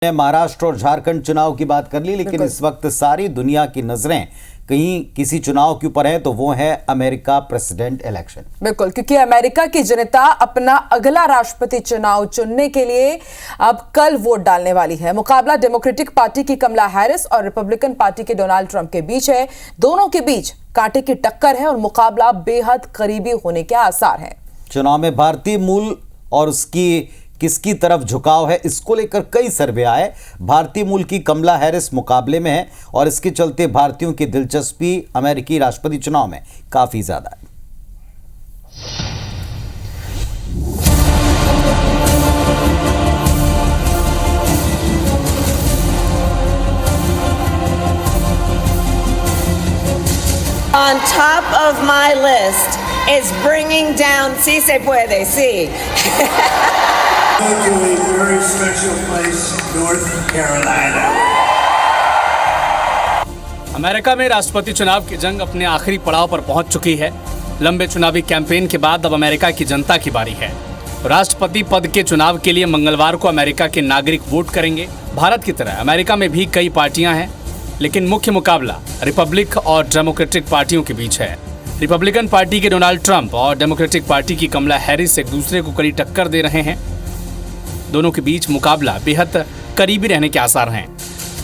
ने महाराष्ट्र और झारखंड चुनाव की बात कर ली, लेकिन इस वक्त सारी दुनिया की नजरें कहीं किसी चुनाव के ऊपर है तो वो है अमेरिका प्रेसिडेंट इलेक्शन। बिल्कुल, क्योंकि अमेरिका की जनता अपना अगला राष्ट्रपति चुनाव चुनने के लिए अब कल वोट डालने वाली है। मुकाबला डेमोक्रेटिक पार्टी की कमला हैरिस और रिपब्लिकन पार्टी के डोनाल्ड ट्रंप के बीच है। दोनों के बीच कांटे की टक्कर है और मुकाबला बेहद करीबी होने के आसार हैं। चुनाव में भारतीय मूल और उसकी किसकी तरफ झुकाव है, इसको लेकर कई सर्वे आए। भारतीय मूल की कमला हैरिस मुकाबले में है और इसके चलते भारतीयों की दिलचस्पी अमेरिकी राष्ट्रपति चुनाव में काफी ज्यादा है। On top of my list is bringing down Si Se Puede, Si. To a very special place, North Carolina. America में राष्ट्रपति चुनाव की जंग अपने आखिरी पड़ाव पर पहुंच चुकी है। लंबे चुनावी कैंपेन के बाद अब अमेरिका की जनता की बारी है। राष्ट्रपति पद के चुनाव के लिए मंगलवार को अमेरिका के नागरिक वोट करेंगे। भारत की तरह अमेरिका में भी कई पार्टियां हैं, लेकिन मुख्य मुकाबला रिपब्लिक और डेमोक्रेटिक पार्टियों के बीच है। रिपब्लिकन पार्टी के डोनाल्ड ट्रंप और डेमोक्रेटिक पार्टी की कमला हैरिस एक दूसरे को कड़ी टक्कर दे रहे हैं। दोनों के बीच मुकाबला बेहद करीबी रहने के आसार हैं।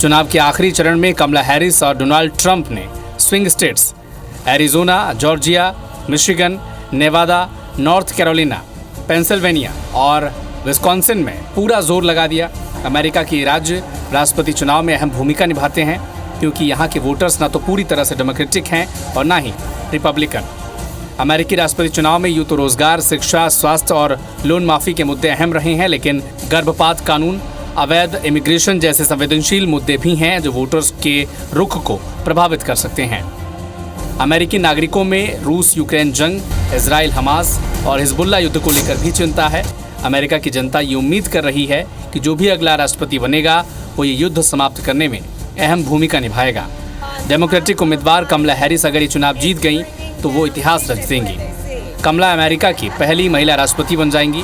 चुनाव के आखिरी चरण में कमला हैरिस और डोनाल्ड ट्रंप ने swing states Arizona, Georgia, Michigan, Nevada, North Carolina, Pennsylvania और विस्कॉन्सिन में पूरा जोर लगा दिया। अमेरिका के राज्य राष्ट्रपति चुनाव में अहम भूमिका निभाते हैं, क्योंकि यहाँ के वोटर्स ना तो पूरी तरह से डेमोक्रेटिक हैं और ना ही रिपब्लिकन। अमेरिकी राष्ट्रपति चुनाव में यूं तो रोजगार, शिक्षा, स्वास्थ्य और लोन माफी के मुद्दे अहम रहे हैं, लेकिन गर्भपात कानून, अवैध इमिग्रेशन जैसे संवेदनशील मुद्दे भी हैं जो वोटर्स के रुख को प्रभावित कर सकते हैं। अमेरिकी नागरिकों में रूस यूक्रेन जंग, इजराइल हमास और हिजबुल्ला युद्ध को लेकर भी चिंता है। अमेरिका की जनता ये उम्मीद कर रही है कि जो भी अगला राष्ट्रपति बनेगा वो ये युद्ध समाप्त करने में अहम भूमिका निभाएगा। डेमोक्रेटिक उम्मीदवार कमला हैरिस अगर ये चुनाव जीत गई तो वो इतिहास रच देंगी। कमला अमेरिका की पहली महिला राष्ट्रपति बन जाएंगी।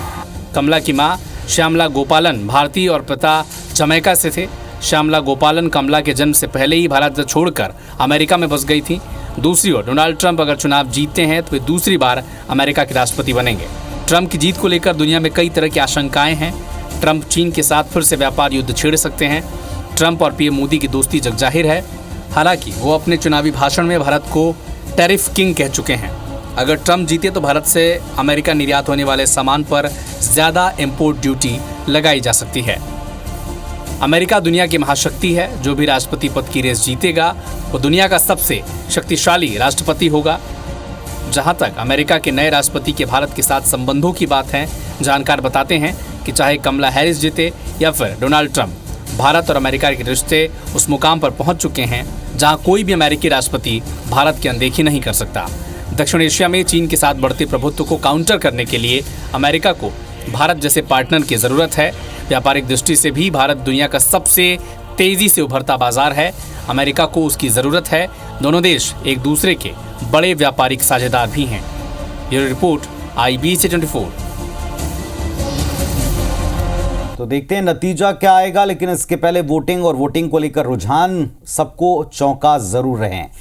कमला की मां श्यामला गोपालन भारतीय और पिता जमैका से थे। श्यामला गोपालन कमला के जन्म से पहले ही भारत छोड़कर अमेरिका में बस गई थी। दूसरी ओर डोनाल्ड ट्रंप अगर चुनाव जीतते हैं तो वे दूसरी बार अमेरिका के राष्ट्रपति बनेंगे। ट्रंप की जीत को लेकर दुनिया में कई तरह की आशंकाएं हैं। ट्रंप चीन के साथ फिर से व्यापार युद्ध छेड़ सकते हैं। ट्रंप और पीएम मोदी की दोस्ती जगजाहिर है। हालांकि वो अपने चुनावी भाषण में भारत को टैरिफ किंग कह चुके हैं। अगर ट्रंप जीते तो भारत से अमेरिका निर्यात होने वाले सामान पर ज़्यादा इंपोर्ट ड्यूटी लगाई जा सकती है। अमेरिका दुनिया की महाशक्ति है। जो भी राष्ट्रपति पद की रेस जीतेगा वो दुनिया का सबसे शक्तिशाली राष्ट्रपति होगा। जहां तक अमेरिका के नए राष्ट्रपति के भारत के साथ संबंधों की बात है, जानकार बताते हैं कि चाहे कमला हैरिस जीते या फिर डोनाल्ड ट्रंप, भारत और अमेरिका के रिश्ते उस मुकाम पर पहुंच चुके हैं जहां कोई भी अमेरिकी राष्ट्रपति भारत की अनदेखी नहीं कर सकता। दक्षिण एशिया में चीन के साथ बढ़ते प्रभुत्व को काउंटर करने के लिए अमेरिका को भारत जैसे पार्टनर की ज़रूरत है। व्यापारिक दृष्टि से भी भारत दुनिया का सबसे तेज़ी से उभरता बाजार है। अमेरिका को उसकी ज़रूरत है। दोनों देश एक दूसरे के बड़े व्यापारिक साझेदार भी हैं। ये रिपोर्ट IBC 24। तो देखते हैं नतीजा क्या आएगा, लेकिन इसके पहले वोटिंग और वोटिंग को लेकर रुझान सबको चौंका जरूर रहे हैं।